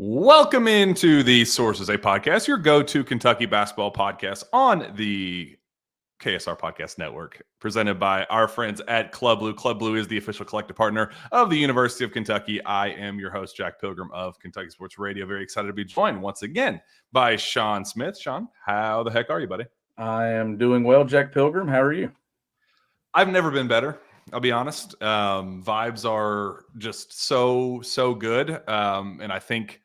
Welcome into the Sources, a podcast, your go-to Kentucky basketball podcast on the KSR Podcast Network, presented by our friends at Club Blue. Club Blue is the official collective partner of the University of Kentucky. I am your host, Jack Pilgrim of Kentucky Sports Radio. Very excited to be joined once again by Sean Smith. Sean, how the heck are you, buddy? I am doing well, Jack Pilgrim. How are you? I've never been better. I'll be honest. Vibes are just so good. And I think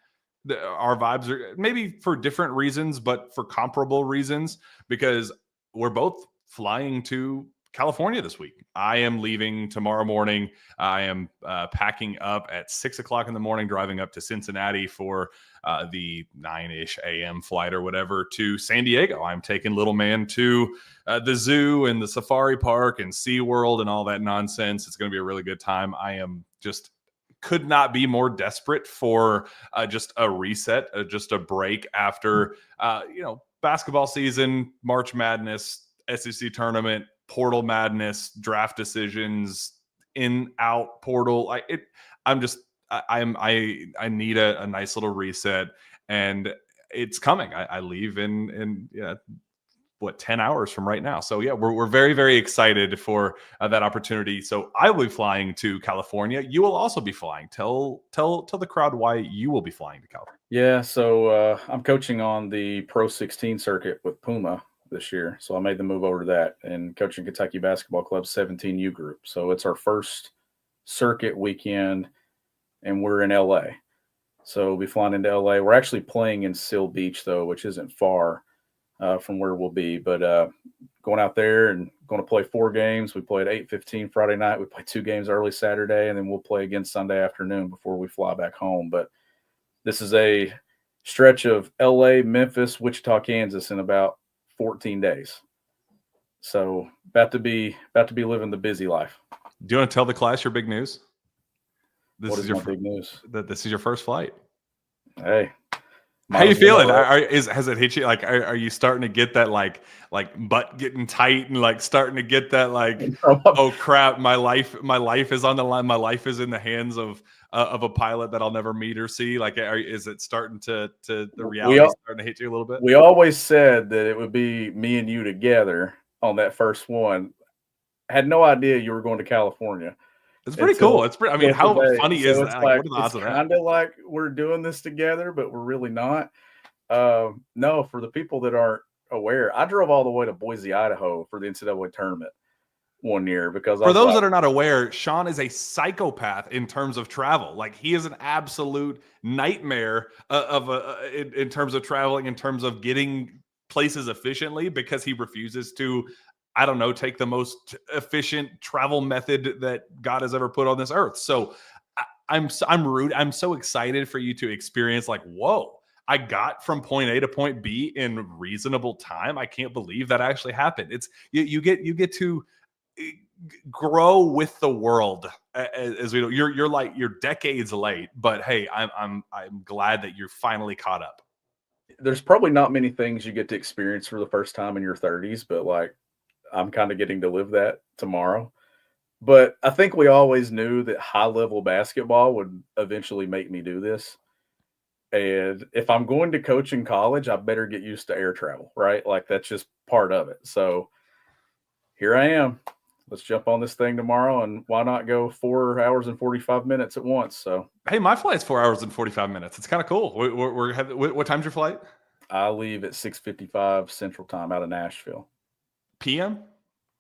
our vibes are maybe for different reasons, but for comparable reasons, because we're both flying to California this week. I am leaving tomorrow morning. I am packing up at 6 o'clock in the morning, driving up to Cincinnati for the 9-ish a.m. flight or whatever to San Diego. I'm taking little man to the zoo and the safari park and SeaWorld and all that nonsense. It's going to be a really good time. I am just could not be more desperate for just a reset, just a break after, basketball season, March Madness, SEC tournament, portal madness, draft decisions, in, out, portal. I need a nice little reset, and it's coming. I leave in 10 hours from right now. So yeah, we're very, very excited for that opportunity. So I will be flying to California. You will also be flying. Tell the crowd why you will be flying to California. Yeah, so I'm coaching on the Pro 16 circuit with Puma this year. So I made the move over to that and coaching Kentucky Basketball Club's 17U group. So it's our first circuit weekend, and we're in LA. So we'll be flying into LA. We're actually playing in Seal Beach, though, which isn't far from where we'll be, but going out there and going to play 4 games. We play at 8:15 Friday night. We play 2 games early Saturday, and then we'll play again Sunday afternoon before we fly back home. But this is a stretch of LA, Memphis, Wichita, Kansas in about 14 days. So about to be living the busy life. Do you want to tell the class your big news? What is your big news? That this is your first flight. Hey. How you feeling? Has it hit you? Like, are you starting to get that like butt getting tight and like starting to get that like, oh crap, my life is on the line. My life is in the hands of a pilot that I'll never meet or see. Like, is it starting to the reality starting to hit you a little bit? We always said that it would be me and you together on that first one. I had no idea you were going to California. It's pretty cool. It's pretty. I mean, how funny is that? Like, what are the odds of that? Kind of like we're doing this together, but we're really not. No, for the people that aren't aware, I drove all the way to Boise, Idaho for the NCAA tournament one year because for those that are not aware, Sean is a psychopath in terms of travel. Like, he is an absolute nightmare in terms of traveling, in terms of getting places efficiently, because he refuses to, I don't know, take the most efficient travel method that God has ever put on this earth. So I'm so excited for you to experience like, whoa, I got from point A to point B in reasonable time. I can't believe that actually happened. It's you get to grow with the world as we know. You're decades late, but hey, I'm glad that you're finally caught up. There's probably not many things you get to experience for the first time in your 30s, but like, I'm kind of getting to live that tomorrow. But I think we always knew that high-level basketball would eventually make me do this. And if I'm going to coach in college, I better get used to air travel, right? Like, that's just part of it. So here I am. Let's jump on this thing tomorrow, and why not go 4 hours and 45 minutes at once? So, hey, my flight's 4 hours and 45 minutes. It's kind of cool. What time's your flight? I leave at 6:55 Central Time out of Nashville. PM?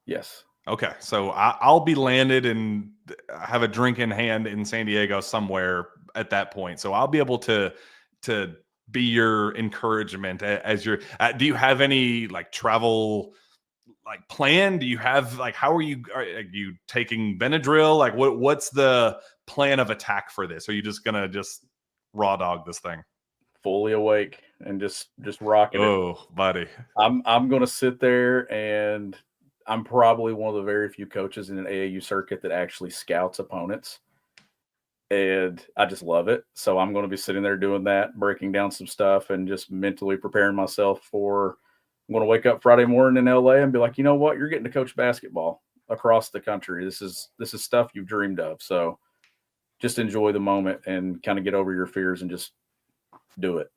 Yes. Okay, so I'll be landed and have a drink in hand in San Diego somewhere at that point. So I'll be able to be your encouragement as your. Do you have any like travel like plan? Do you have like, how are you taking Benadryl? Like, what's the plan of attack for this? Are you just gonna raw dog this thing? Fully awake and just rocking it. Oh, buddy. I'm going to sit there, and I'm probably one of the very few coaches in an AAU circuit that actually scouts opponents. And I just love it. So I'm going to be sitting there doing that, breaking down some stuff and just mentally preparing myself for, I'm going to wake up Friday morning in LA and be like, you know what? You're getting to coach basketball across the country. This is stuff you've dreamed of. So just enjoy the moment and kind of get over your fears and just do it.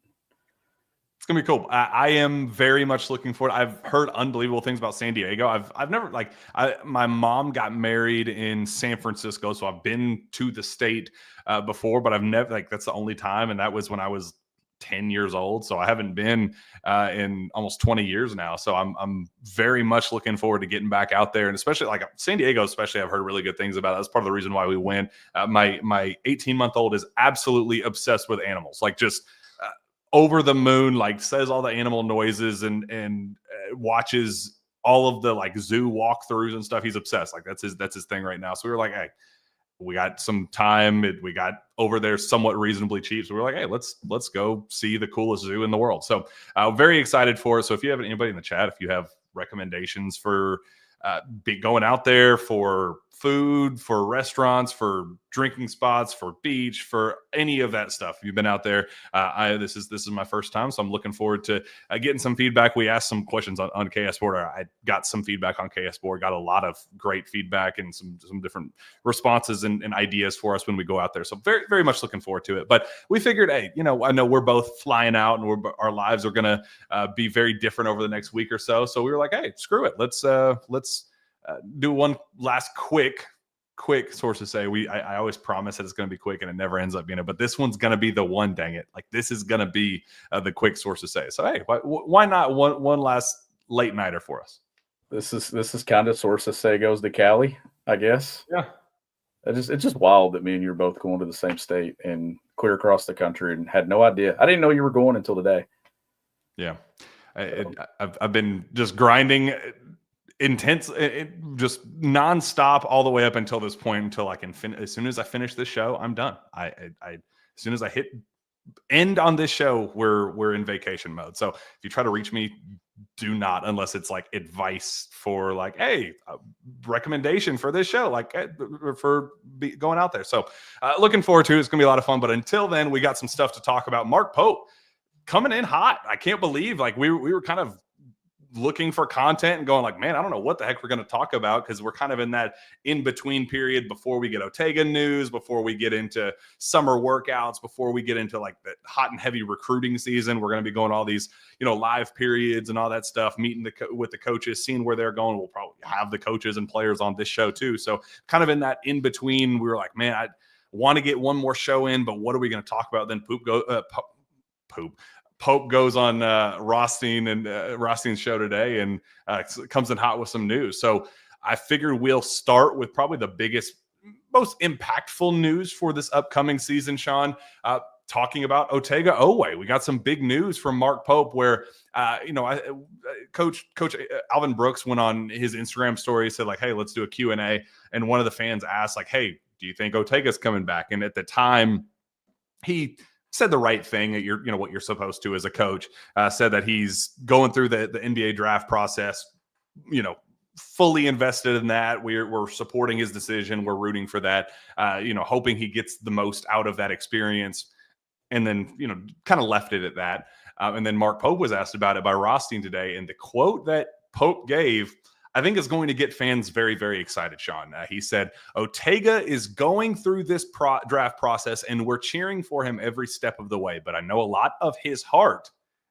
It's gonna be cool. I am very much looking forward. I've heard unbelievable things about San Diego. I've never my mom got married in San Francisco, so I've been to the state before, but I've never that's the only time, and that was when I was 10 years old. So I haven't been in almost 20 years now. So I'm very much looking forward to getting back out there, and especially San Diego, especially I've heard really good things about it. That's part of the reason why we went. My 18-month-old is absolutely obsessed with animals, just over the moon, says all the animal noises and watches all of the zoo walkthroughs and stuff. He's obsessed. That's his thing right now. So we were like, hey, we got some time. We got over there somewhat reasonably cheap. So we were like, hey, let's go see the coolest zoo in the world. So very excited for it. So if you have anybody in the chat, if you have recommendations for going out there, for food, for restaurants, for drinking spots, for beach, for any of that stuff, if you've been out there, this is my first time, so I'm looking forward to getting some feedback. We asked some questions on KS Board. I got some feedback on KS Board, got a lot of great feedback and some different responses and ideas for us when we go out there. So very, very much looking forward to it. But we figured, hey, I know we're both flying out and our lives are going to be very different over the next week or so. So we were like, hey, screw it. Let's do one last quick sources say. I always promise that it's going to be quick and it never ends up being it, but this one's going to be the one. Dang it! This is going to be the quick sources say. So hey, why not one last late nighter for us? This is kind of sources say goes to Cali, I guess. Yeah. It's just wild that me and you're both going to the same state and clear across the country and had no idea. I didn't know you were going until today. Yeah, I've been just grinding. Intense, just nonstop all the way up until this point, until I can finish. As soon as I finish this show, I'm done. As soon as I hit end on this show, we're in vacation mode. So if you try to reach me, do not, unless it's advice for hey, recommendation for this show, for going out there. So looking forward to it. It's gonna be a lot of fun. But until then, we got some stuff to talk about. Mark Pope coming in hot. I can't believe we were kind of looking for content and going man, I don't know what the heck we're going to talk about, because we're kind of in that in-between period before we get Otega news, before we get into summer workouts, before we get into the hot and heavy recruiting season. We're going to be going all these, live periods and all that stuff, meeting with the coaches, seeing where they're going. We'll probably have the coaches and players on this show too. So kind of in that in-between, we were like, man, I want to get one more show in, but what are we going to talk about? Then Pope goes on Rothstein and Rothstein's show today and comes in hot with some news. So I figured we'll start with probably the biggest, most impactful news for this upcoming season, Sean, talking about Otega Oweh. We got some big news from Mark Pope where, Coach Alvin Brooks went on his Instagram story, said hey, let's do a Q&A. And one of the fans asked hey, do you think Otega's coming back? And at the time, he said the right thing, that what you're supposed to as a coach, said that he's going through the NBA draft process, fully invested in that. We're supporting his decision. We're rooting for that, hoping he gets the most out of that experience. And then, kind of left it at that. And then Mark Pope was asked about it by Rothstein today. And the quote that Pope gave, I think, is going to get fans very, very excited, Sean. He said, Otega is going through this draft process, and we're cheering for him every step of the way. But I know a lot of his heart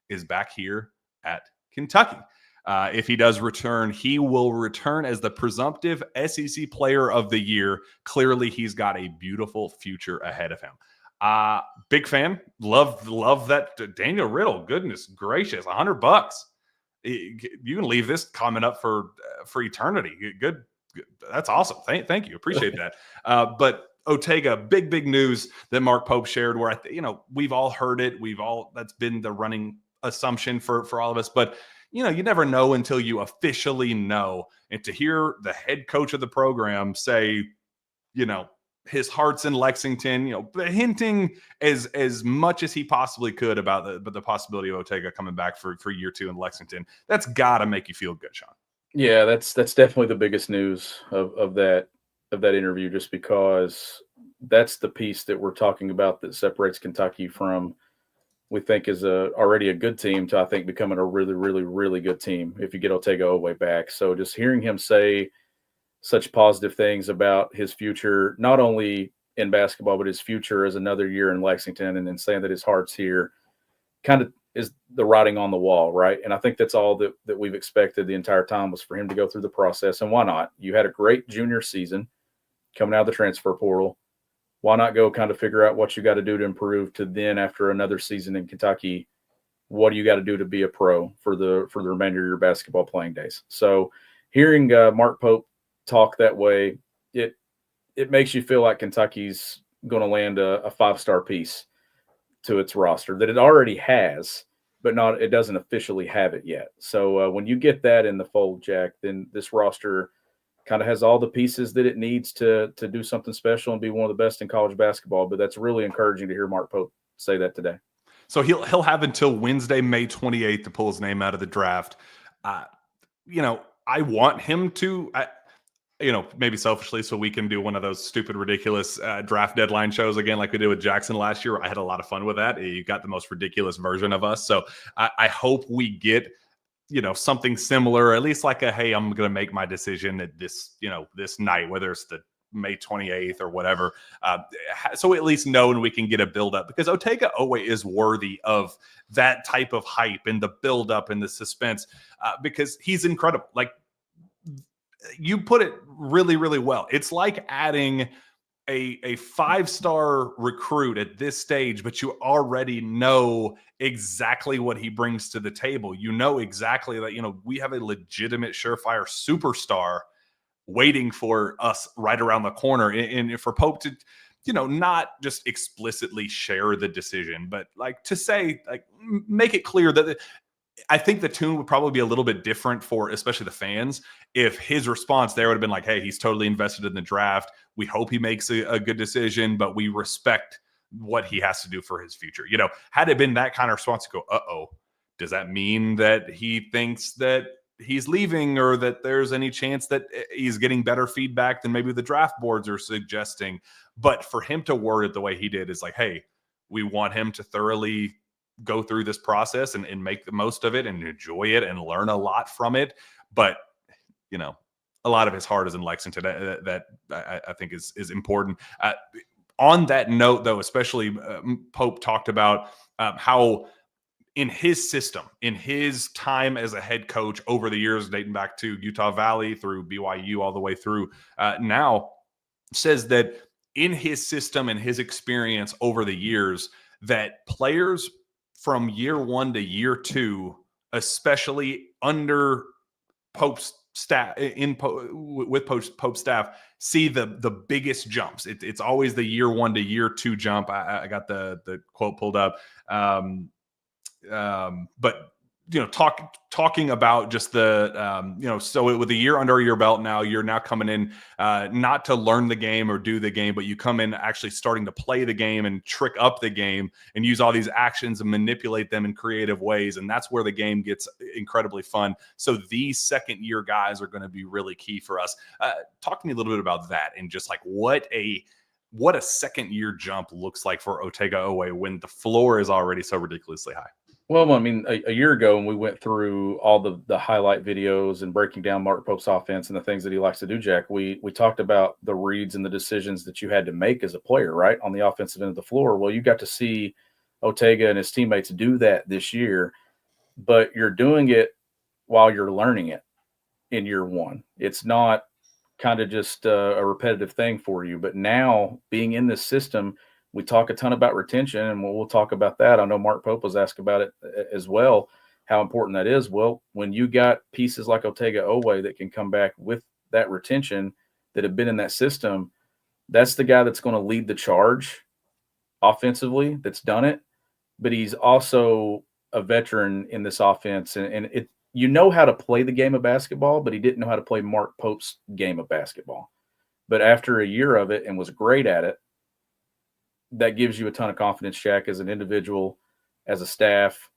is back here at Kentucky. If he does return, he will return as the presumptive SEC Player of the Year. Clearly, he's got a beautiful future ahead of him. Big fan. Love that. Daniel Riddle, goodness gracious, $100. You can leave this comment up for eternity. Good. That's awesome. Thank you. Appreciate that. But Otega, big news that Mark Pope shared, where we've all heard it. That's been the running assumption for all of us. But you never know until you officially know. And to hear the head coach of the program say, his heart's in Lexington, hinting as much as he possibly could about the possibility of Otega coming back for year 2 in Lexington. That's got to make you feel good, Sean. Yeah, that's definitely the biggest news of that interview, just because that's the piece that we're talking about that separates Kentucky from, we think, is already a good team to, I think, becoming a really, really, really good team if you get Otega Oweh back. So just hearing him say such positive things about his future, not only in basketball, but his future as another year in Lexington, and then saying that his heart's here, kind of is the writing on the wall, right? And I think that's all that we've expected the entire time, was for him to go through the process. And why not? You had a great junior season coming out of the transfer portal. Why not go kind of figure out what you got to do to improve, to then, after another season in Kentucky, what do you got to do to be a pro for the remainder of your basketball playing days? So hearing Mark Pope talk that way, it makes you feel like Kentucky's going to land a 5-star piece to its roster that it already has, but it doesn't officially have it yet. So when you get that in the fold, Jack, then this roster kind of has all the pieces that it needs to do something special and be one of the best in college basketball. But that's really encouraging to hear Mark Pope say that today. So he'll have until Wednesday, May 28th to pull his name out of the draft. I want him to, maybe selfishly, so we can do one of those stupid, ridiculous draft deadline shows again, like we did with Jackson last year. I had a lot of fun with that. You got the most ridiculous version of us. So I hope we get, something similar, at least like hey, I'm going to make my decision at this, this night, whether it's the May 28th or whatever. So at least know, and we can get a build up, because Otega Oweh is worthy of that type of hype and the build up and the suspense, because he's incredible. Like, you put it really, really well. It's like adding a 5-star recruit at this stage, but you already know exactly what he brings to the table. You know exactly that, we have a legitimate, surefire superstar waiting for us right around the corner. And for Pope to, not just explicitly share the decision, but like to say, like, make it clear that I think the tune would probably be a little bit different for especially the fans if his response there would have been like, hey, he's totally invested in the draft. We hope he makes a good decision, but we respect what he has to do for his future. Had it been that kind of response, to go, uh-oh, does that mean that he thinks that he's leaving, or that there's any chance that he's getting better feedback than maybe the draft boards are suggesting? But for him to word it the way he did is like, hey, we want him to thoroughly go through this process and make the most of it and enjoy it and learn a lot from it. But, a lot of his heart is in Lexington. That I think is important. On that note, though, especially Pope talked about how in his system, in his time as a head coach over the years, dating back to Utah Valley through BYU all the way through now, says that in his system and his experience over the years, that players from year 1 to year 2, especially under Pope's staff, with Pope's staff, see the biggest jumps. It's always the year 1 to year 2 jump. I got the quote pulled up. But talking about just the so with a year under your belt now, you're now coming in not to learn the game or do the game, but you come in actually starting to play the game and trick up the game and use all these actions and manipulate them in creative ways, and that's where the game gets incredibly fun. So these second year guys are going to be really key for us. Talk to me a little bit about that, and just like what a second year jump looks like for Otega Oweh when the floor is already so ridiculously high. Well, I mean, a year ago when we went through all the highlight videos and breaking down Mark Pope's offense and the things that he likes to do, Jack, we talked about the reads and the decisions that you had to make as a player, right, on the offensive end of the floor. Well, you got to see Otega and his teammates do that this year, but you're doing it while you're learning it in year 1. It's not kind of just a repetitive thing for you. But now, being in this system, we talk a ton about retention, and we'll talk about that. I know Mark Pope was asked about it as well, how important that is. Well, when you got pieces like Otega Oweh that can come back with that retention, that have been in that system, that's the guy that's going to lead the charge offensively, that's done it. But he's also a veteran in this offense, and you know how to play the game of basketball, but he didn't know how to play Mark Pope's game of basketball. But after a year of it and was great at it, that gives you a ton of confidence, Shaq, as an individual, as a staff,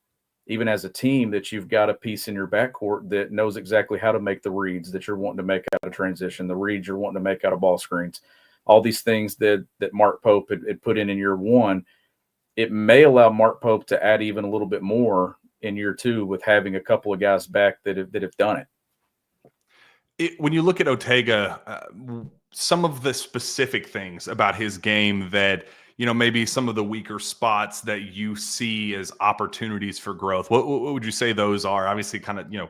even as a team, that you've got a piece in your backcourt that knows exactly how to make the reads that you're wanting to make out of transition, the reads you're wanting to make out of ball screens, all these things that Mark Pope had put in year 1. It may allow Mark Pope to add even a little bit more in year 2 with having a couple of guys back that have done it. When you look at Otega, some of the specific things about his game that maybe some of the weaker spots that you see as opportunities for growth? What would you say those are? Obviously, kind of,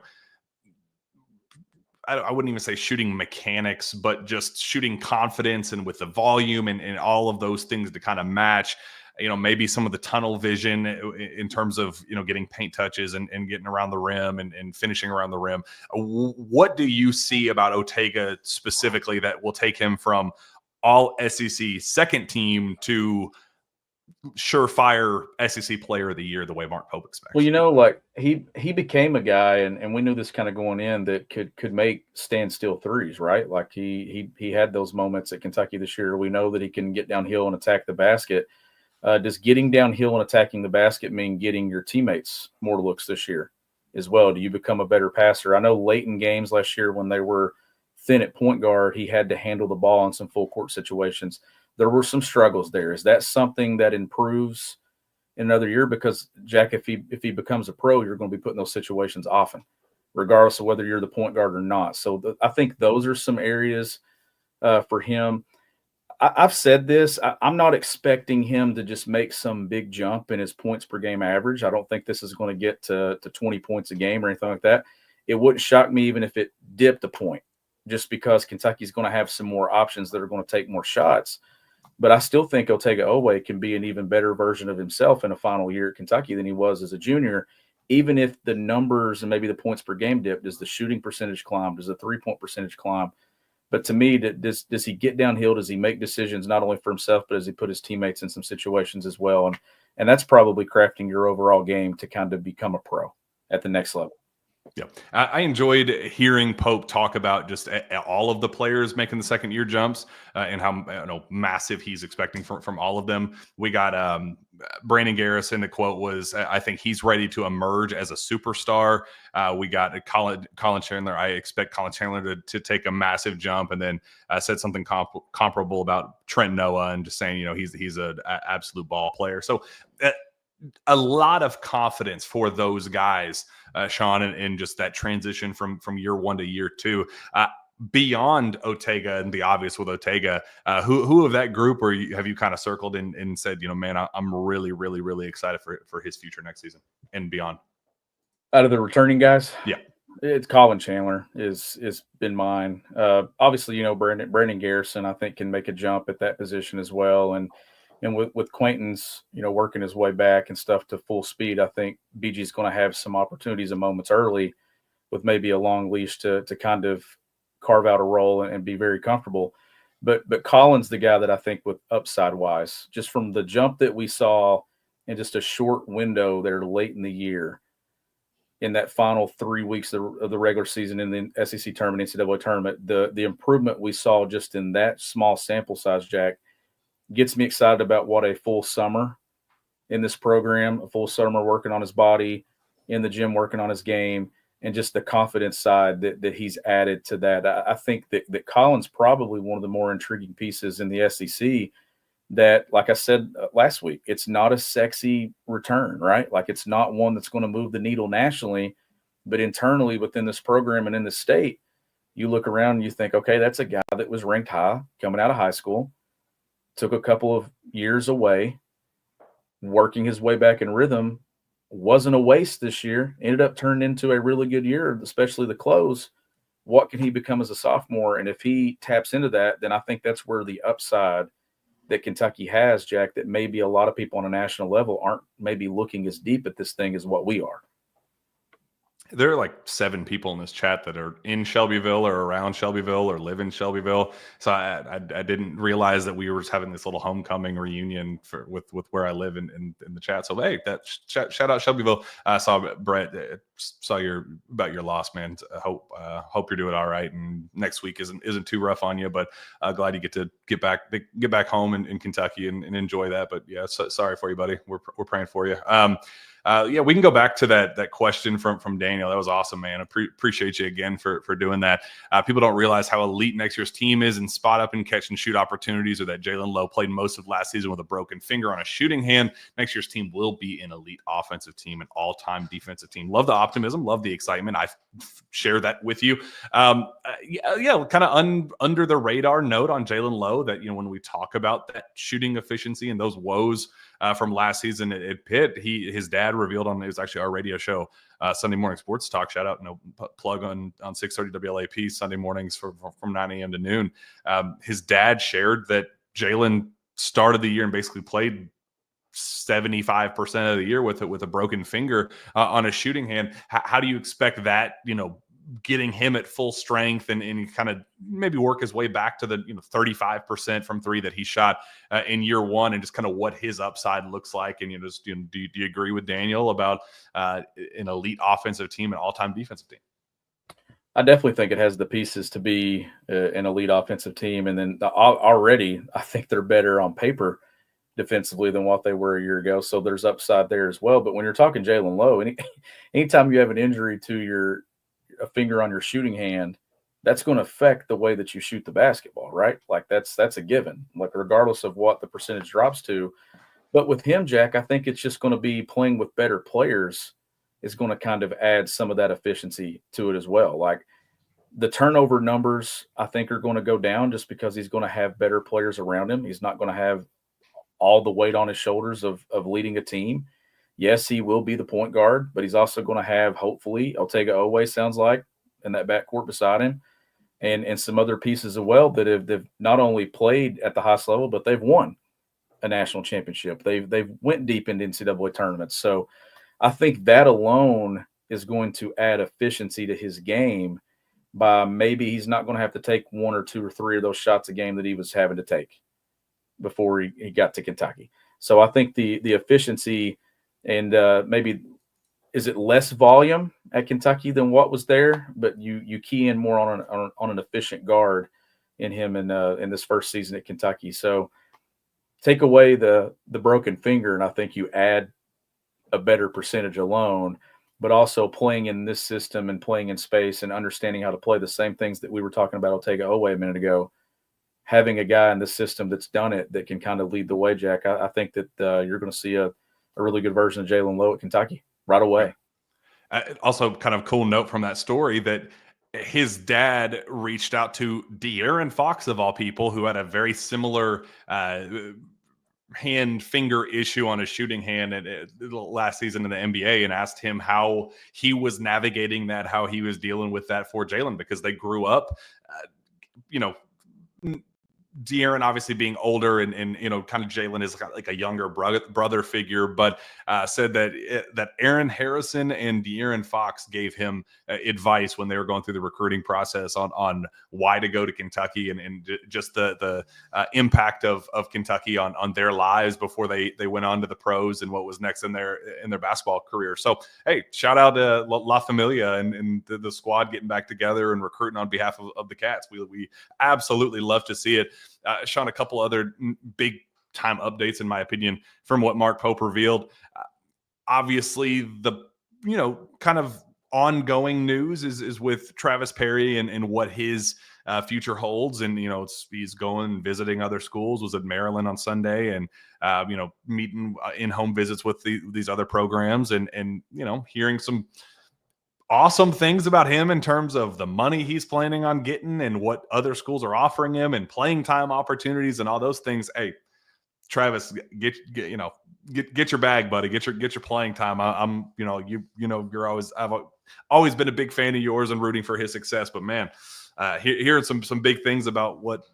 I wouldn't even say shooting mechanics, but just shooting confidence and with the volume and all of those things to kind of match, maybe some of the tunnel vision in terms of, getting paint touches and getting around the rim and finishing around the rim. What do you see about Otega specifically that will take him from all SEC second team to surefire SEC player of the year the way Mark Pope expects? Well, like he became a guy, and we knew this kind of going in, that could make standstill threes, right? Like he had those moments at Kentucky this year. We know that he can get downhill and attack the basket. Does getting downhill and attacking the basket mean getting your teammates more looks this year as well? Do you become a better passer? I know late in games last year when they were thin at point guard, he had to handle the ball in some full court situations. There were some struggles there. Is that something that improves in another year? Because, Jack, if he becomes a pro, you're going to be put in those situations often, regardless of whether you're the point guard or not. So I think those are some areas for him. I've said this. I'm not expecting him to just make some big jump in his points per game average. I don't think this is going to get to 20 points a game or anything like that. It wouldn't shock me even if it dipped a point, just because Kentucky's going to have some more options that are going to take more shots. But I still think Otega Oweh can be an even better version of himself in a final year at Kentucky than he was as a junior, even if the numbers and maybe the points per game dip. Does the shooting percentage climb? Does the three-point percentage climb? But to me, does he get downhill? Does he make decisions not only for himself, but does he put his teammates in some situations as well? And that's probably crafting your overall game to kind of become a pro at the next level. Yeah, I enjoyed hearing Pope talk about just all of the players making the second year jumps and how massive he's expecting from all of them. We got Brandon Garrison. The quote was, "I think he's ready to emerge as a superstar." We got Colin Chandler. I expect Colin Chandler to take a massive jump, and then said something comparable about Trent Noah and just saying, he's an absolute ball player. So a lot of confidence for those guys, Sean, and just that transition from year one to year two. Beyond Otega and the obvious with Otega, who of that group have you kind of circled and said, man, I'm really, really, really excited for his future next season and beyond? Out of the returning guys? Yeah. It's Colin Chandler is been mine. Obviously, Brandon Garrison, I think, can make a jump at that position as well. And with Quaintance, working his way back and stuff to full speed, I think BG's going to have some opportunities and moments early with maybe a long leash to kind of carve out a role and be very comfortable. But Colin's the guy that I think with upside wise, just from the jump that we saw in just a short window there late in the year, in that final 3 weeks of the regular season in the SEC tournament, NCAA tournament, the improvement we saw just in that small sample size, Jack, gets me excited about what a full summer in this program, a full summer working on his body, in the gym working on his game, and just the confidence side that he's added to that. I think that Colin's probably one of the more intriguing pieces in the SEC that, like I said last week, it's not a sexy return, right? Like it's not one that's going to move the needle nationally, but internally within this program and in the state, you look around and you think, okay, that's a guy that was ranked high coming out of high school, took a couple of years away, working his way back in rhythm, wasn't a waste this year, ended up turning into a really good year, especially the close. What can he become as a sophomore? And if he taps into that, then I think that's where the upside that Kentucky has, Jack, that maybe a lot of people on a national level aren't maybe looking as deep at this thing as what we are. There are like 7 people in this chat that are in Shelbyville or around Shelbyville or live in Shelbyville. So I didn't realize that we were just having this little homecoming reunion with where I live in the chat. So, hey, that shout out Shelbyville. I saw Brett, saw about your loss, man. Hope you're doing all right. And next week isn't too rough on you, but glad you get to get back home in Kentucky and enjoy that. But yeah, sorry for you, buddy. We're praying for you. Yeah, we can go back to that question from Daniel. That was awesome, man. Appreciate you again for doing that. People don't realize how elite next year's team is in spot up and catch and shoot opportunities, or that Jaylen Lowe played most of last season with a broken finger on a shooting hand. Next year's team will be an elite offensive team, an all-time defensive team. Love the optimism, love the excitement. I share that with you. Yeah, kind of under the radar note on Jaylen Lowe that, when we talk about that shooting efficiency and those woes from last season at Pitt, his dad revealed it was actually our radio show, Sunday Morning Sports Talk. Shout out, plug on 630 WLAP Sunday mornings from 9 a.m. to noon. His dad shared that Jaylen started the year and basically played 75% of the year with a broken finger on a shooting hand. How do you expect that, getting him at full strength and kind of maybe work his way back to the 35% from three that he shot in year one, and just kind of what his upside looks like? And do you agree with Daniel about an elite offensive team and all-time defensive team? I definitely think it has the pieces to be an elite offensive team, and then already I think they're better on paper defensively than what they were a year ago. So there's upside there as well. But when you're talking Jaylen Lowe, anytime you have an injury to a finger on your shooting hand, that's going to affect the way that you shoot the basketball, right? Like that's a given, like regardless of what the percentage drops to. But with him, Jack, I think it's just going to be playing with better players is going to kind of add some of that efficiency to it as well. Like the turnover numbers, I think, are going to go down just because he's going to have better players around him. He's not going to have all the weight on his shoulders of leading a team. Yes, he will be the point guard, but he's also going to have, hopefully, Otega Oweh, sounds like, in that backcourt beside him, and some other pieces as well that have not only played at the highest level, but they've won a national championship. They've went deep into NCAA tournaments. So I think that alone is going to add efficiency to his game by maybe he's not going to have to take one or two or three of those shots a game that he was having to take before he got to Kentucky. So I think the efficiency and maybe is it less volume at Kentucky than what was there, but you key in more on an efficient guard in him in this first season at Kentucky. So take away the broken finger, and I think you add a better percentage alone, but also playing in this system and playing in space and understanding how to play the same things that we were talking about Otega Oweh a minute ago. Having a guy in the system that's done it that can kind of lead the way, Jack, I think that you're going to see a really good version of Jaylen Lowe at Kentucky right away. Also, kind of cool note from that story that his dad reached out to De'Aaron Fox, of all people, who had a very similar hand finger issue on his shooting hand last season in the NBA, and asked him how he was navigating that, how he was dealing with that for Jaylen, because they grew up, De'Aaron obviously being older and kind of Jaylen is like a younger brother figure, but said that Aaron Harrison and De'Aaron Fox gave him advice when they were going through the recruiting process on why to go to Kentucky and just the impact of Kentucky on their lives before they went on to the pros and what was next in their basketball career. So, hey, shout out to La Familia and the squad getting back together and recruiting on behalf of the Cats. We absolutely love to see it. Sean, a couple other big time updates, in my opinion, from what Mark Pope revealed. Obviously, the kind of ongoing news is with Travis Perry and what his future holds. And he's going visiting other schools. Was at Maryland on Sunday, and meeting in-home visits with these other programs, and hearing some awesome things about him in terms of the money he's planning on getting and what other schools are offering him and playing time opportunities and all those things. Hey, Travis, get your bag, buddy. Get your playing time. I've always been a big fan of yours and rooting for his success. But man, hearing some big things about what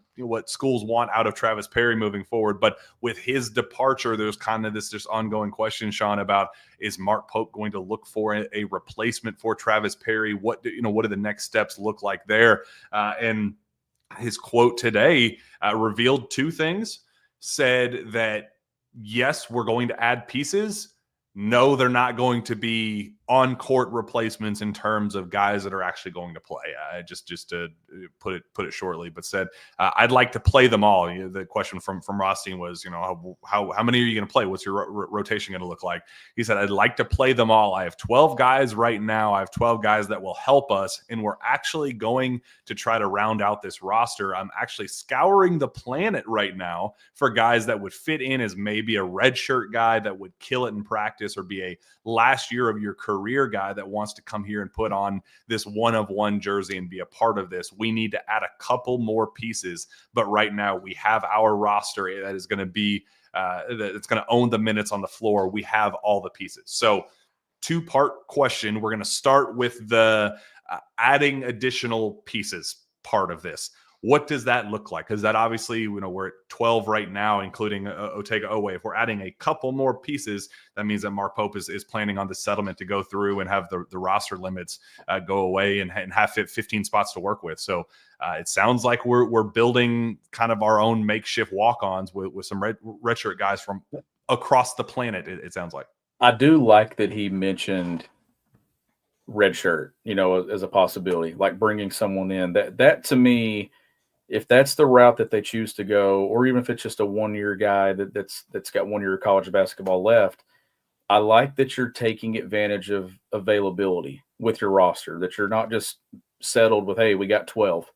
schools want out of Travis Perry moving forward. But with his departure, there's kind of this just ongoing question, Sean, about, is Mark Pope going to look for a replacement for Travis Perry? What do the next steps look like there? And his quote today revealed two things. Said that, yes, we're going to add pieces. No, they're not going to be on-court replacements in terms of guys that are actually going to play. Just to put it shortly, but said I'd like to play them all. The question from Rothstein was, how many are you going to play? What's your rotation going to look like? He said, I'd like to play them all. I have 12 guys right now. I have 12 guys that will help us, and we're actually going to try to round out this roster. I'm actually scouring the planet right now for guys that would fit in as maybe a redshirt guy that would kill it in practice, or be a last year of your career guy that wants to come here and put on this one-of-one jersey and be a part of this. We need to add a couple more pieces, but right now we have our roster that is going to be that's going to own the minutes on the floor. We have all the pieces. So, two-part question. We're going to start with the adding additional pieces part of this. What does that look like? Because that obviously, we're at 12 right now, including Otega Oweh. If we're adding a couple more pieces, that means that Mark Pope is planning on the settlement to go through and have the roster limits go away and have 15 spots to work with. So it sounds like we're building kind of our own makeshift walk-ons with some redshirt guys from across the planet, it sounds like. I do like that he mentioned redshirt, as a possibility, like bringing someone in. That to me, if that's the route that they choose to go, or even if it's just a one-year guy that's got 1 year of college basketball left, I like that you're taking advantage of availability with your roster, that you're not just settled with, hey, we got 12,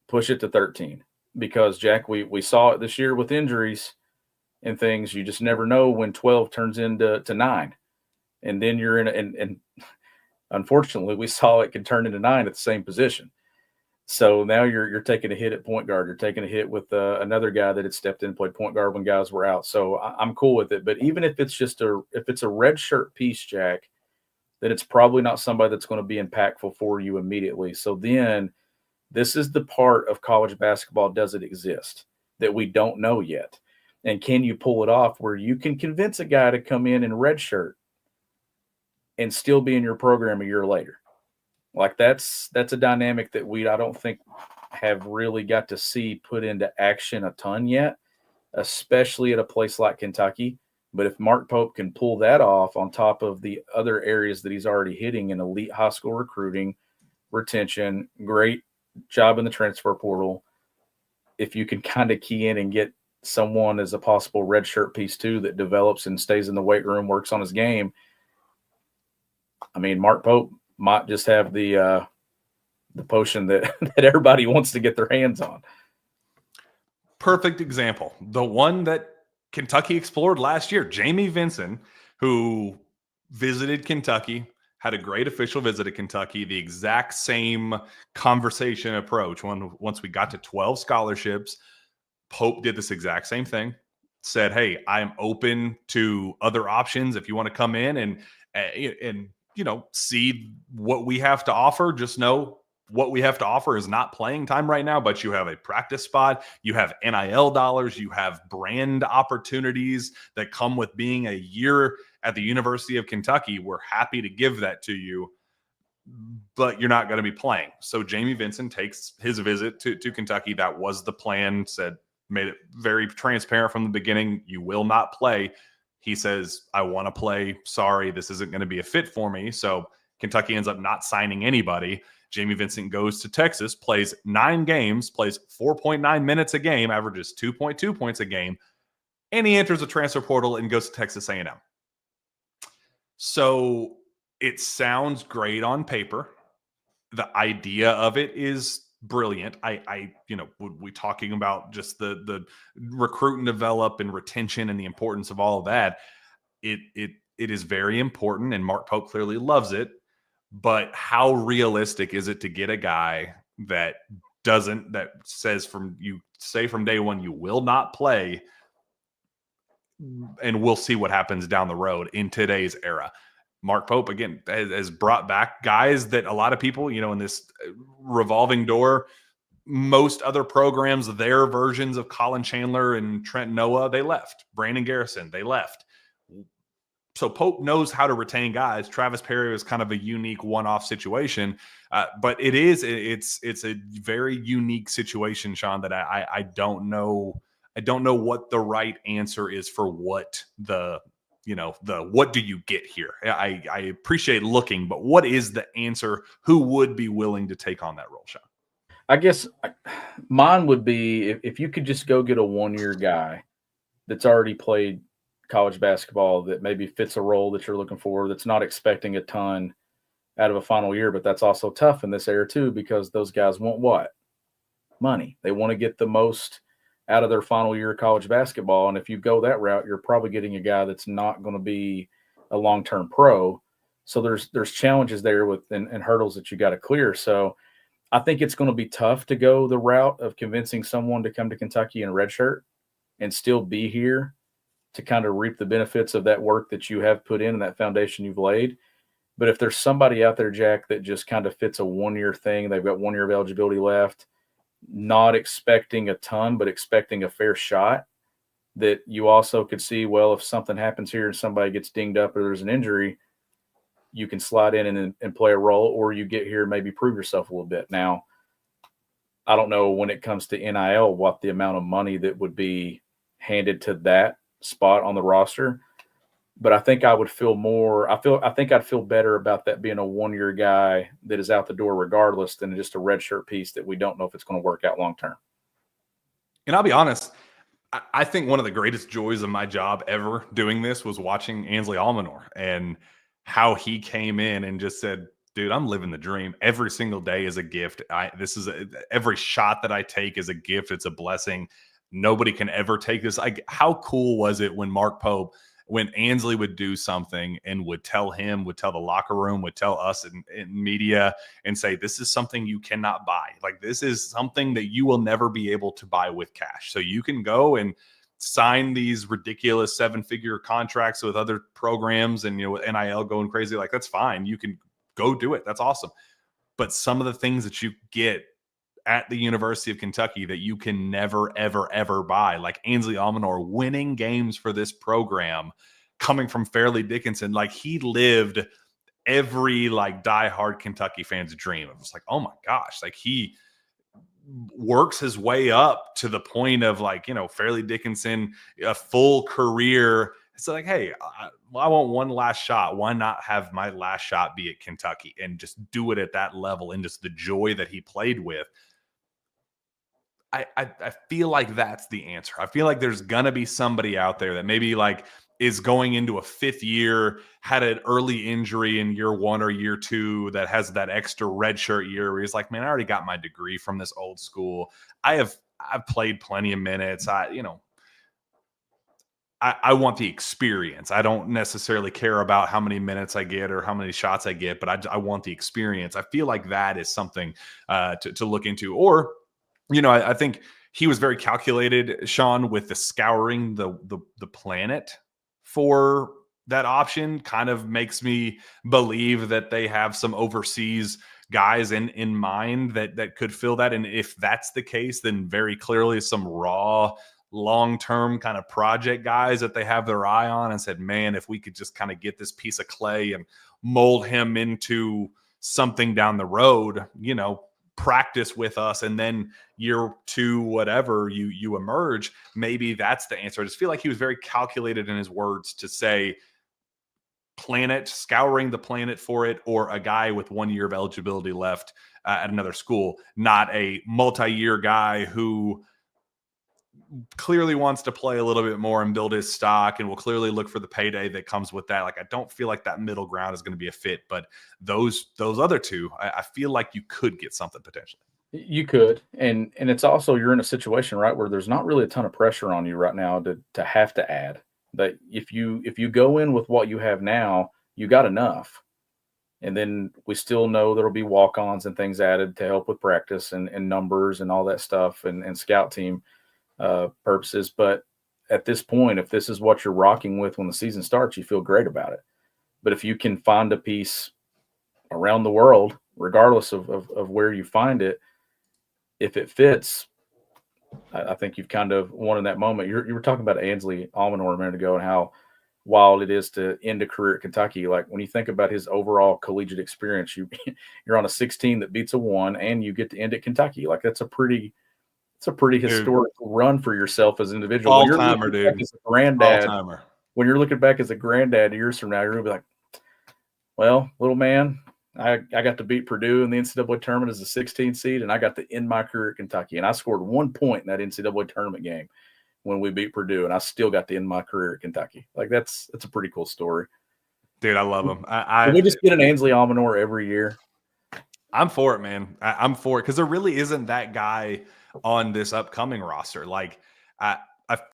push it to 13. Because, Jack, we saw it this year with injuries and things. You just never know when 12 turns into 9. And then you're in and unfortunately, we saw it can turn into 9 at the same position. So now you're taking a hit at point guard. You're taking a hit with another guy that had stepped in and played point guard when guys were out. So I'm cool with it. But even if it's a red shirt piece, Jack, then it's probably not somebody that's going to be impactful for you immediately. So then this is the part of college basketball, does it exist, that we don't know yet. And can you pull it off where you can convince a guy to come in red shirt and still be in your program a year later? Like that's a dynamic that I don't think have really got to see put into action a ton yet, especially at a place like Kentucky. But if Mark Pope can pull that off on top of the other areas that he's already hitting in elite high school recruiting, retention, great job in the transfer portal, if you can kind of key in and get someone as a possible redshirt piece too that develops and stays in the weight room, works on his game, I mean, Mark Pope might just have the potion that everybody wants to get their hands on. Perfect example. The one that Kentucky explored last year, Jamie Vinson, who visited Kentucky, had a great official visit to Kentucky, the exact same conversation approach. Once we got to 12 scholarships, Pope did this exact same thing, said, hey, I'm open to other options. If you want to come in and see what we have to offer, just know what we have to offer is not playing time right now, but you have a practice spot, you have NIL dollars, you have brand opportunities that come with being a year at the University of Kentucky. We're happy to give that to you, but you're not going to be playing. So Jamie Vinson takes his visit to Kentucky. That was the plan, made it very transparent from the beginning. You will not play. He says, I want to play. Sorry, this isn't going to be a fit for me. So Kentucky ends up not signing anybody. Jamie Vinson goes to Texas, plays 9 games, plays 4.9 minutes a game, averages 2.2 points a game, and he enters the transfer portal and goes to Texas A&M. So it sounds great on paper. The idea of it is brilliant. We talking about just the recruit and develop and retention and the importance of all of that. It is very important, and Mark Pope clearly loves it. But how realistic is it to get a guy that says from day one you will not play, and we'll see what happens down the road in today's era? Mark Pope, again, has brought back guys that a lot of people, in this revolving door, most other programs, their versions of Colin Chandler and Trent Noah, they left. Brandon Garrison, they left. So Pope knows how to retain guys. Travis Perry was kind of a unique one-off situation, but it's a very unique situation, Sean, that I don't know what the right answer is for what the what do you get here? I appreciate looking, but what is the answer? Who would be willing to take on that role, Sean? I guess mine would be if you could just go get a 1-year guy that's already played college basketball that maybe fits a role that you're looking for, that's not expecting a ton out of a final year. But that's also tough in this era too, because those guys want what? Money. They want to get the most out of their final year of college basketball. And if you go that route, you're probably getting a guy that's not going to be a long-term pro. So there's challenges there and hurdles that you got to clear. So I think it's going to be tough to go the route of convincing someone to come to Kentucky in redshirt and still be here to kind of reap the benefits of that work that you have put in and that foundation you've laid. But if there's somebody out there, Jack, that just kind of fits a 1-year thing, they've got 1 year of eligibility left, not expecting a ton, but expecting a fair shot, that you also could see, well, if something happens here and somebody gets dinged up or there's an injury, you can slide in and play a role, or you get here and maybe prove yourself a little bit. Now, I don't know when it comes to NIL what the amount of money that would be handed to that spot on the roster, but I think I would feel more. I think I'd feel better about that being a 1-year guy that is out the door regardless than just a redshirt piece that we don't know if it's going to work out long term. And I'll be honest, I think one of the greatest joys of my job ever doing this was watching Ansley Almanor and how he came in and just said, dude, I'm living the dream. Every single day is a gift. Every shot that I take is a gift. It's a blessing. Nobody can ever take this. How cool was it when Mark Pope, when Ansley would do something and would tell the locker room, would tell us in media and say, this is something you cannot buy. Like, this is something that you will never be able to buy with cash. So you can go and sign these ridiculous 7-figure contracts with other programs and, with NIL going crazy, like, that's fine. You can go do it. That's awesome. But some of the things that you get at the University of Kentucky that you can never, ever, ever buy, like Ansley Almanor winning games for this program, coming from Fairleigh Dickinson, like, he lived every diehard Kentucky fan's dream. It was like, oh my gosh, like, he works his way up to the point of Fairleigh Dickinson, a full career. It's like, hey, I want one last shot. Why not have my last shot be at Kentucky and just do it at that level, and just the joy that he played with. I feel like that's the answer. I feel like there's going to be somebody out there that maybe is going into a 5th year, had an early injury in year 1 or year 2, that has that extra redshirt year where he's like, man, I already got my degree from this old school. I've played plenty of minutes. I want the experience. I don't necessarily care about how many minutes I get or how many shots I get, but I want the experience. I feel like that is something to look into. Or, I think he was very calculated, Sean, with the scouring the planet for that option. Kind of makes me believe that they have some overseas guys in mind that could fill that. And if that's the case, then very clearly some raw, long-term kind of project guys that they have their eye on, and said, man, if we could just kind of get this piece of clay and mold him into something down the road, practice with us, and then year 2, whatever, you emerge. Maybe that's the answer. I just feel like he was very calculated in his words to say scouring the planet for it, or a guy with 1 year of eligibility left at another school, not a multi-year guy who clearly wants to play a little bit more and build his stock and will clearly look for the payday that comes with that. I don't feel like that middle ground is going to be a fit, but those other two, I feel like you could get something potentially. You could. And it's also, you're in a situation, right, where there's not really a ton of pressure on you right now to have to add. But if you go in with what you have now, you got enough. And then we still know there'll be walk-ons and things added to help with practice and numbers and all that stuff and scout team purposes. But at this point, if this is what you're rocking with when the season starts, you feel great about it. But if you can find a piece around the world, regardless of where you find it, if it fits, I think you've kind of won in that moment. You were talking about Ansley Almanor a minute ago and how wild it is to end a career at Kentucky. Like, when you think about his overall collegiate experience, you're on a 16 that beats a 1, and you get to end at Kentucky. Like, that's a pretty historic run for yourself as an individual. All-timer, dude. As a granddad, All-timer. when you're looking back as a granddad years from now, you're going to be like, well, little man, I got to beat Purdue in the NCAA tournament as a 16 seed, and I got to end my career at Kentucky. And I scored 1 point in that NCAA tournament game when we beat Purdue, and I still got to end my career at Kentucky. Like, that's a pretty cool story. Dude, I love him. Can we just get an Ansley Almanor every year? I'm for it, man. I'm for it because there really isn't that guy on this upcoming roster. Like, I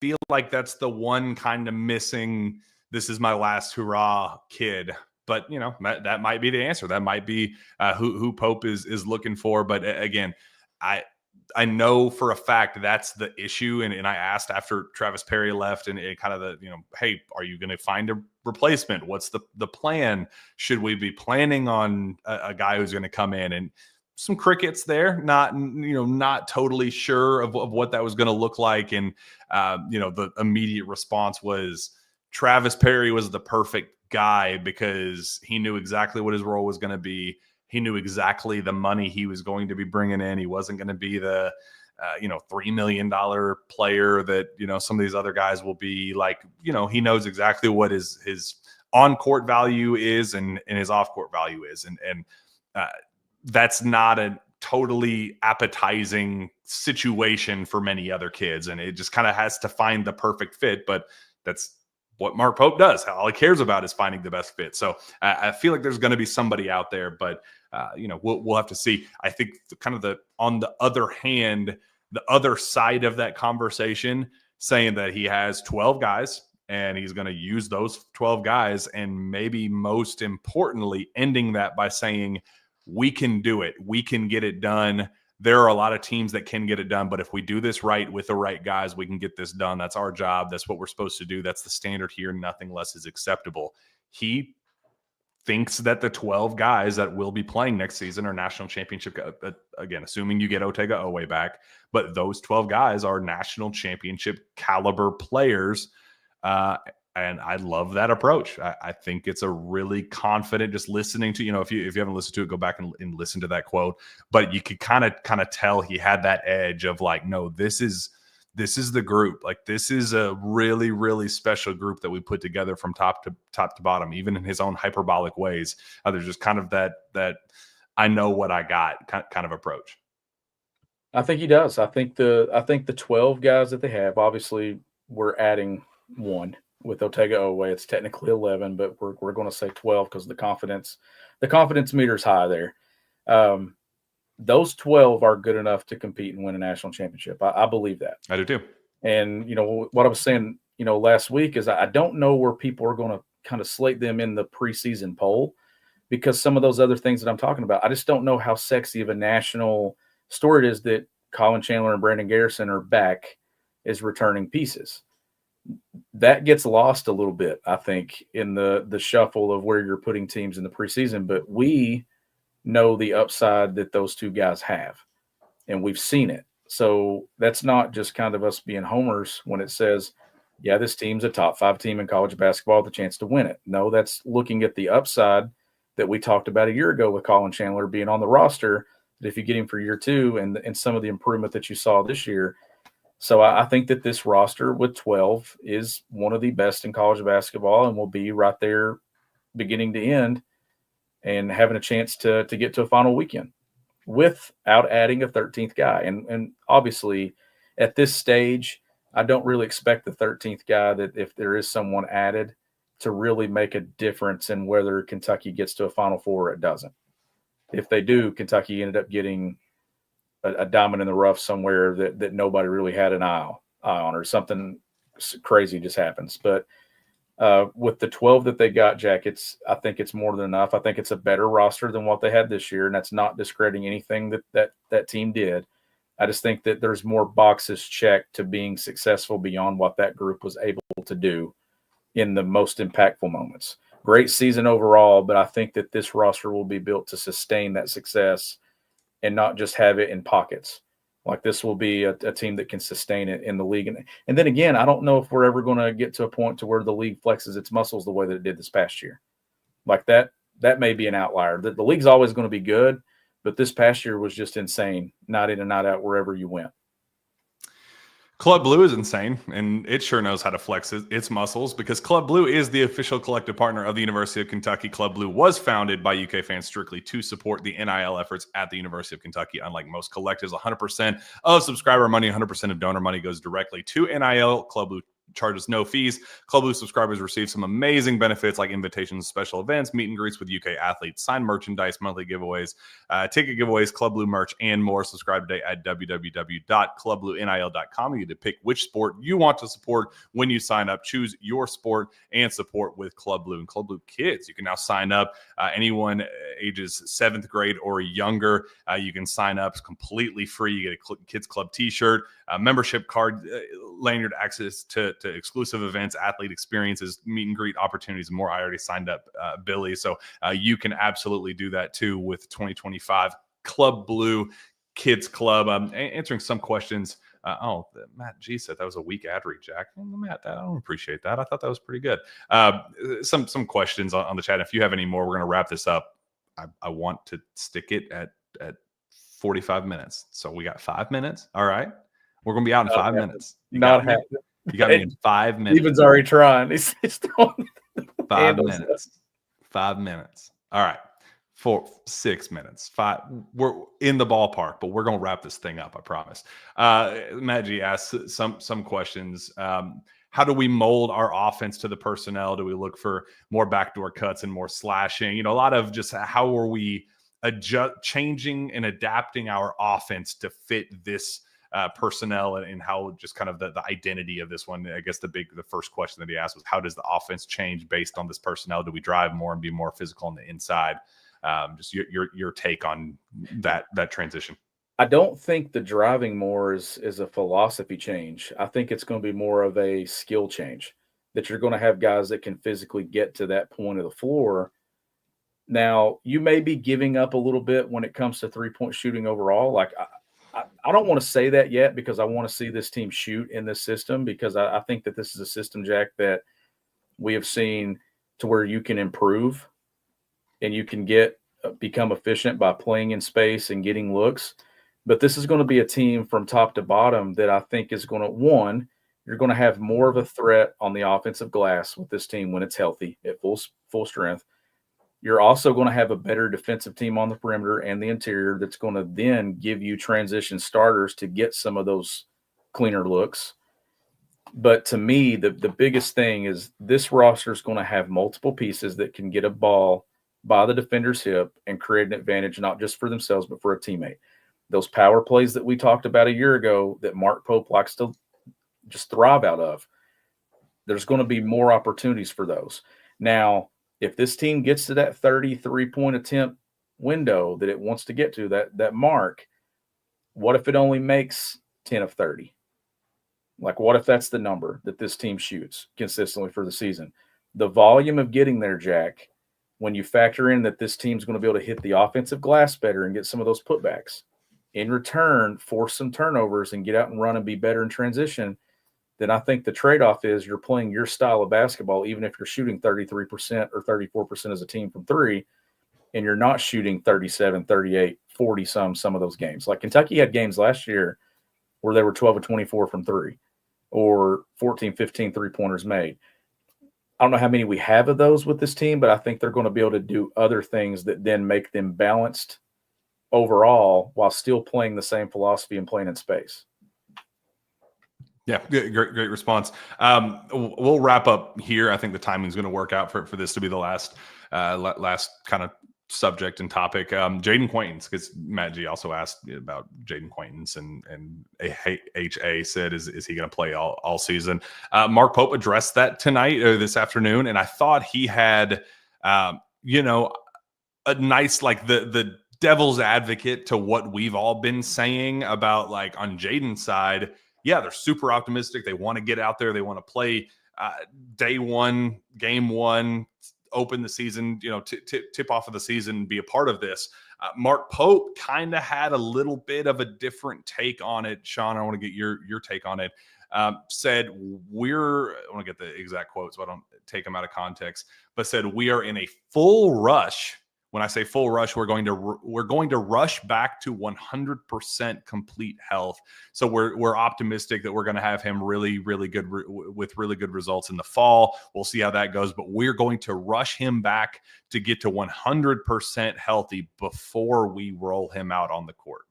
feel like that's the one kind of missing, this is my last hurrah kid. But, you know, that might be the answer. That might be who Pope is looking for. But again, I know for a fact that's the issue. And I asked after Travis Perry left and it kind of the, you know, hey, are you going to find a replacement? What's the plan? Should we be planning on a guy who's going to come in? And some crickets there, not totally sure of what that was going to look like. And, the immediate response was Travis Perry was the perfect guy because he knew exactly what his role was going to be. He knew exactly the money he was going to be bringing in. He wasn't going to be the, $3 million player that, some of these other guys will be like, he knows exactly what his on-court value is and his off-court value is. And that's not a totally appetizing situation for many other kids. And it just kind of has to find the perfect fit, but that's what Mark Pope does. All he cares about is finding the best fit. So I feel like there's going to be somebody out there, but we'll have to see. I think on the other hand, the other side of that conversation saying that he has 12 guys and he's going to use those 12 guys. And maybe most importantly, ending that by saying, we can do it. We can get it done. There are a lot of teams that can get it done, but if we do this right with the right guys, we can get this done. That's our job. That's what we're supposed to do. That's the standard here. Nothing less is acceptable. He thinks that the 12 guys that will be playing next season are national championship. Again, assuming you get Otega Oweh back, but those 12 guys are national championship caliber players. And I love that approach. I think it's a really confident, just listening to, if you haven't listened to it, go back and listen to that quote. But you could kind of tell he had that edge of like, no, this is the group. Like, this is a really, really special group that we put together from top to bottom, even in his own hyperbolic ways. There's just kind of that I know what I got kind of approach. I think he does. I think the 12 guys that they have, obviously we're adding one. With Otega Oweh, it's technically 11, but we're going to say 12 because the confidence meter is high there. Those 12 are good enough to compete and win a national championship. I believe that. I do too. And, what I was saying, last week is I don't know where people are going to kind of slate them in the preseason poll because some of those other things that I'm talking about, I just don't know how sexy of a national story it is that Colin Chandler and Brandon Garrison are back as returning pieces. That gets lost a little bit, I think, in the shuffle of where you're putting teams in the preseason. But we know the upside that those two guys have, and we've seen it. So that's not just kind of us being homers when it says, yeah, this team's a top 5 team in college basketball with a chance to win it. No, that's looking at the upside that we talked about a year ago with Colin Chandler being on the roster, that if you get him for year 2 and some of the improvement that you saw this year. So I think that this roster with 12 is one of the best in college basketball and will be right there beginning to end and having a chance to get to a final weekend without adding a 13th guy. And obviously at this stage, I don't really expect the 13th guy, that if there is someone added, to really make a difference in whether Kentucky gets to a Final Four or it doesn't. If they do, Kentucky ended up getting a diamond in the rough somewhere that nobody really had an eye on, or something crazy just happens. But with the 12 that they got, Jack, I think it's more than enough. I think it's a better roster than what they had this year, and that's not discrediting anything that team did. I just think that there's more boxes checked to being successful beyond what that group was able to do in the most impactful moments. Great season overall, but I think that this roster will be built to sustain that success and not just have it in pockets. Like, this will be a team that can sustain it in the league. And then again, I don't know if we're ever going to get to a point to where the league flexes its muscles the way that it did this past year. Like, that may be an outlier. The league's always going to be good, but this past year was just insane, night in and night out, wherever you went. Club Blue is insane, and it sure knows how to flex its muscles because Club Blue is the official collective partner of the University of Kentucky. Club Blue was founded by UK fans strictly to support the NIL efforts at the University of Kentucky. Unlike most collectives, 100% of subscriber money, 100% of donor money goes directly to NIL. Club Blue charges no fees. Club Blue subscribers receive some amazing benefits like invitations, special events, meet and greets with UK athletes, signed merchandise, monthly giveaways, ticket giveaways, Club Blue merch, and more. Subscribe today at www.clubbluenil.com. You get to pick which sport you want to support when you sign up. Choose your sport and support with Club Blue. And Club Blue Kids, you can now sign up. Anyone ages 7th grade or younger, you can sign up. It's completely free. You get a Kids Club t-shirt, a membership card, lanyard, access to exclusive events, athlete experiences, meet and greet opportunities, and more. I already signed up, Billy. So you can absolutely do that too with 2025 Club Blue Kids Club. Answering some questions. Matt G said that was a weak ad read, Jack. Matt, I don't appreciate that. I thought that was pretty good. Some questions on the chat. If you have any more, we're going to wrap this up. I want to stick it at 45 minutes. So we got 5 minutes. All right. We're going to be out in 5 minutes. You got me in 5 minutes. Steven's already trying. He's throwing 5 minutes. 5 minutes. All right. 6 minutes. 5. We're in the ballpark, but we're going to wrap this thing up. I promise. Matt G asked some questions. How do we mold our offense to the personnel? Do we look for more backdoor cuts and more slashing? A lot of just how are we changing and adapting our offense to fit this personnel and how just kind of the identity of this one. I guess the first question that he asked was, how does the offense change based on this personnel? Do we drive more and be more physical on the inside? Just your take on that transition. I don't think the driving more is a philosophy change. I think it's going to be more of a skill change, that you're going to have guys that can physically get to that point of the floor. Now, you may be giving up a little bit when it comes to three-point shooting overall. Like, I don't want to say that yet because I want to see this team shoot in this system, because I think that this is a system, Jack, that we have seen to where you can improve and you can become efficient by playing in space and getting looks. But this is going to be a team from top to bottom that I think is going to, one, you're going to have more of a threat on the offensive glass with this team when it's healthy at full strength. You're also going to have a better defensive team on the perimeter and the interior that's going to then give you transition starters to get some of those cleaner looks. But to me, the biggest thing is this roster is going to have multiple pieces that can get a ball by the defender's hip and create an advantage, not just for themselves, but for a teammate. Those power plays that we talked about a year ago that Mark Pope likes to just thrive out of, there's going to be more opportunities for those. Now, if this team gets to that 33-point attempt window that it wants to get to, that mark, what if it only makes 10 of 30? Like, what if that's the number that this team shoots consistently for the season? The volume of getting there, Jack, when you factor in that this team's going to be able to hit the offensive glass better and get some of those putbacks, in return, force some turnovers and get out and run and be better in transition, then I think the trade-off is you're playing your style of basketball, even if you're shooting 33% or 34% as a team from three, and you're not shooting 37, 38, 40 some of those games. Like Kentucky had games last year where they were 12 of 24 from three or 14, 15 three-pointers made. I don't know how many we have of those with this team, but I think they're going to be able to do other things that then make them balanced overall while still playing the same philosophy and playing in space. Yeah, great response. We'll wrap up here. I think the timing is going to work out for this to be the last kind of subject and topic. Jaden Quaintance, because Matt G also asked about Jaden Quaintance, and HA said, is he going to play all season? Mark Pope addressed that tonight or this afternoon, and I thought he had, a nice, like the devil's advocate to what we've all been saying about, like, on Jaden's side. Yeah, they're super optimistic. They want to get out there. They want to play day one, game one, open the season, tip off of the season, be a part of this. Mark Pope kind of had a little bit of a different take on it. Sean, I want to get your take on it. Said, I want to get the exact quote so I don't take them out of context, but said, we are in a full rush when I say full rush, we're going to rush back to 100% complete health. So we're optimistic that we're going to have him really, really good with really good results in the fall. We'll see how that goes, but we're going to rush him back to get to 100% healthy before we roll him out on the court.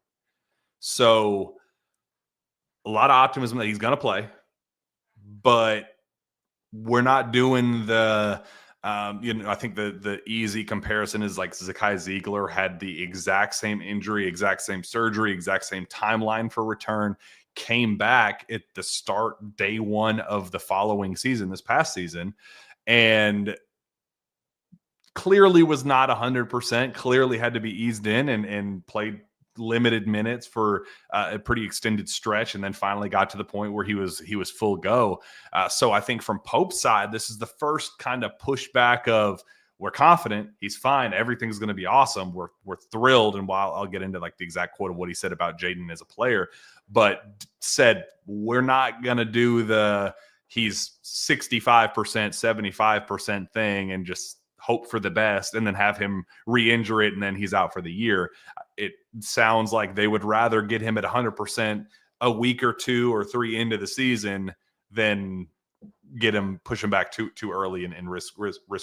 So a lot of optimism that he's going to play, but we're not doing the I think the easy comparison is like Zakai Ziegler had the exact same injury, exact same surgery, exact same timeline for return, came back at the start day one of the following season, this past season, and clearly was not 100%, clearly had to be eased in and played limited minutes for a pretty extended stretch, and then finally got to the point where he was full go. So I think from Pope's side, this is the first kind of pushback of, we're confident he's fine, everything's going to be awesome, we're thrilled. And while I'll get into like the exact quote of what he said about Jaden as a player, but said we're not going to do the he's 65%, 75% thing and just hope for the best and then have him re-injure it and then he's out for the year. It sounds like they would rather get him at 100% a week or 2 or 3 into the season than push him back too early and risk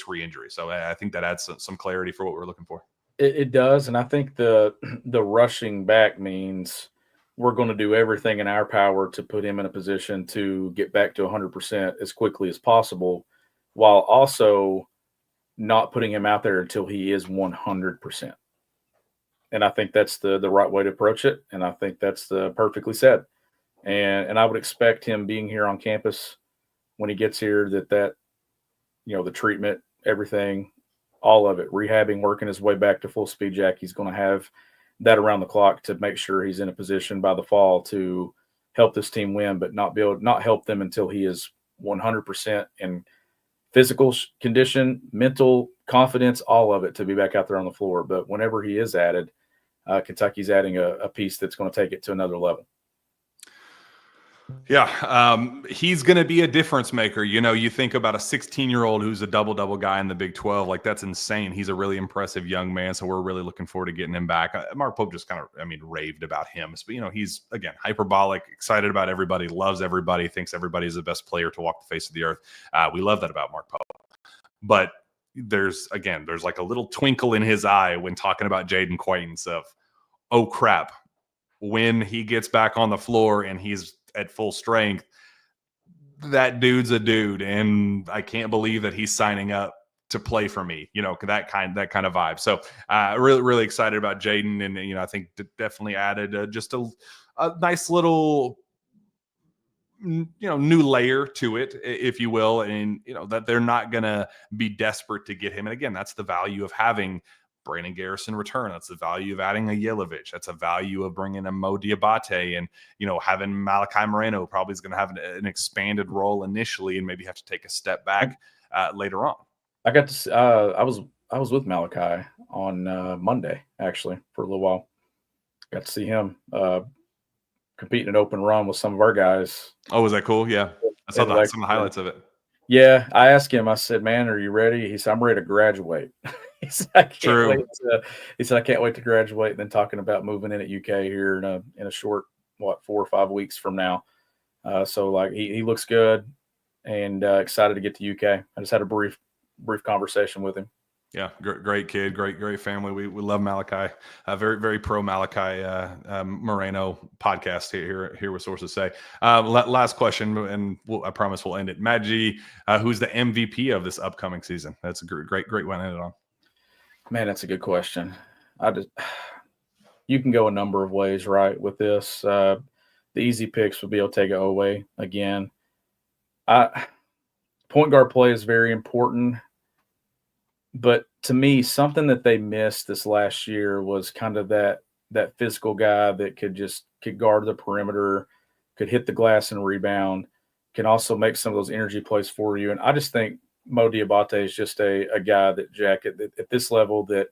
re-injury. So I think that adds some clarity for what we're looking for. It does, and I think the rushing back means we're going to do everything in our power to put him in a position to get back to 100% as quickly as possible, while also not putting him out there until he is 100%. And I think that's the right way to approach it. And I think that's perfectly said. And I would expect him being here on campus when he gets here that the treatment, everything, all of it, rehabbing, working his way back to full speed, Jack, he's going to have that around the clock to make sure he's in a position by the fall to help this team win, but not help them until he is 100% in physical condition, mental confidence, all of it to be back out there on the floor. But whenever he is added, Kentucky's adding a piece that's going to take it to another level. Yeah, he's going to be a difference maker. You think about a 16-year-old who's a double-double guy in the Big 12. Like, that's insane. He's a really impressive young man, so we're really looking forward to getting him back. Mark Pope just kind of, raved about him. But, he's, again, hyperbolic, excited about everybody, loves everybody, thinks everybody's the best player to walk the face of the earth. We love that about Mark Pope. But there's like a little twinkle in his eye when talking about Jaden Quaintance of, oh, crap, when he gets back on the floor and he's at full strength, that dude's a dude, and I can't believe that he's signing up to play for me. That kind of vibe. So really, really excited about Jaden, and I think definitely added just a nice little new layer to it, if you will, and that they're not gonna be desperate to get him. And again, that's the value of having Brandon Garrison return. That's the value of adding a Yelovich. That's a value of bringing a Mo Diabate, and having Malachi Moreno probably is going to have an expanded role initially, and maybe have to take a step back later on. I got to. I was with Malachi on Monday actually for a little while. Got to see him compete in an open run with some of our guys. Oh, was that cool? Yeah, I saw some of the highlights of it. Yeah, I asked him. I said, "Man, are you ready?" He said, "I'm ready to graduate." He said, "I can't wait." I can't wait to graduate. And then talking about moving in at UK here in a short 4 or 5 weeks from now. So like he looks good and excited to get to UK. I just had a brief conversation with him. Yeah, great kid, great family. We love Malachi. Very, very pro Malachi Moreno podcast here with Sources Say. Last question, and I promise we'll end it. Matt G, who's the MVP of this upcoming season? That's a great one to end it on. Man, that's a good question. You can go a number of ways, right, with this. The easy picks would be Otega Oweh again. Point guard play is very important. But to me, something that they missed this last year was kind of that physical guy that could guard the perimeter, could hit the glass and rebound, can also make some of those energy plays for you. And I just think Mo Diabate is just a guy that, Jack, at this level, that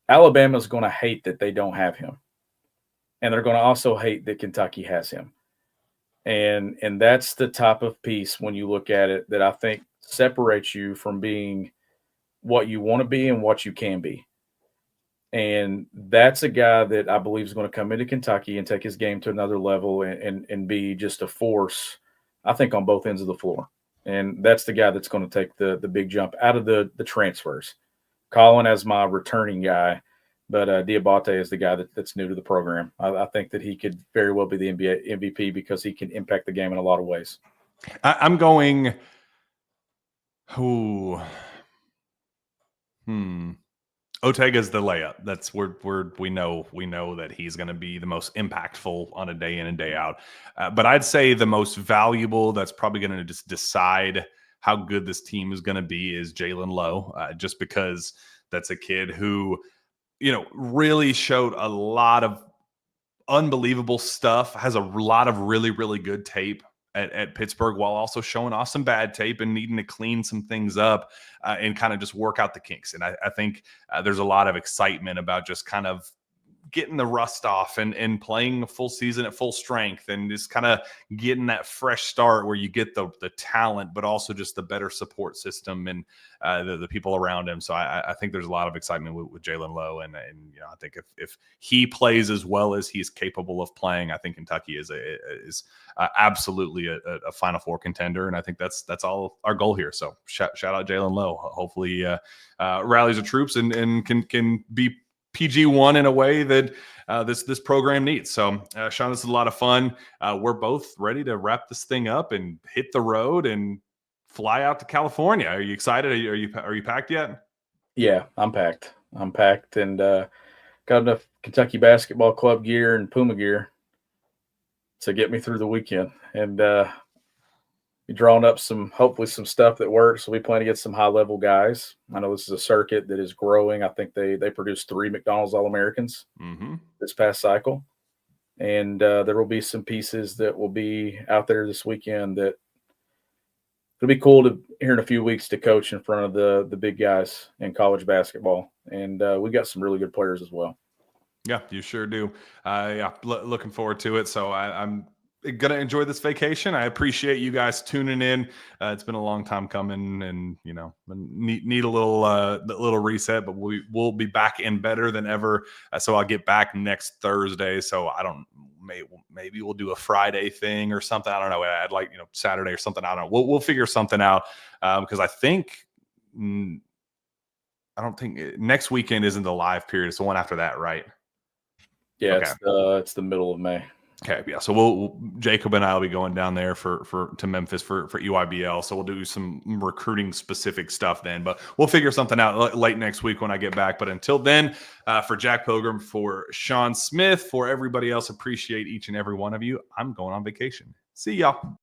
Alabama's going to hate that they don't have him. And they're going to also hate that Kentucky has him. And that's the type of piece, when you look at it, that I think separates you from being what you want to be and what you can be. And that's a guy that I believe is going to come into Kentucky and take his game to another level and be just a force, I think, on both ends of the floor. And that's the guy that's going to take the big jump out of the transfers. Colin as my returning guy, but Diabate is the guy that's new to the program. I think that he could very well be the NBA MVP because he can impact the game in a lot of ways. I'm going. Ooh. Otega's the layup. That's where we know that he's going to be the most impactful on a day in and day out. But I'd say the most valuable, that's probably going to just decide how good this team is going to be, is Jaylen Lowe, just because that's a kid who, really showed a lot of unbelievable stuff, has a lot of really, really good tape at Pittsburgh, while also showing off some bad tape and needing to clean some things up and kind of just work out the kinks. And I think there's a lot of excitement about just kind of getting the rust off and playing a full season at full strength and just kind of getting that fresh start where you get the talent, but also just the better support system and the people around him. So I think there's a lot of excitement with Jaylen Lowe. And I think if he plays as well as he's capable of playing, I think Kentucky is absolutely a Final Four contender. And I think that's all our goal here. So shout out Jaylen Lowe. Hopefully rallies the troops and can be PG1 in a way that this program needs. So, Sean, this is a lot of fun. We're both ready to wrap this thing up and hit the road and fly out to California. Are you excited? Are you packed yet? Yeah, I'm packed. And got enough Kentucky Basketball Club gear and Puma gear to get me through the weekend. And we drawn up hopefully some stuff that works. So we plan to get some high-level guys. I know this is a circuit that is growing. I think they produced 3 McDonald's All-Americans this past cycle. And there will be some pieces that will be out there this weekend that it'll be cool to, here in a few weeks, to coach in front of the big guys in college basketball. And we got some really good players as well. Yeah, you sure do. Looking forward to it. So I'm going to enjoy this vacation. I appreciate you guys tuning in. It's been a long time coming, and need a little reset, but we'll be back in better than ever. So I'll get back next Thursday. So maybe we'll do a Friday thing or something. I don't know. I'd like Saturday or something. I don't know. We'll figure something out because I don't think next weekend isn't the live period. It's the one after that, right? Yeah, okay. It's the middle of May. Okay, yeah. So Jacob and I will be going down there to Memphis for EYBL. So we'll do some recruiting specific stuff then. But we'll figure something out late next week when I get back. But until then, for Jack Pilgrim, for Sean Smith, for everybody else, appreciate each and every one of you. I'm going on vacation. See y'all.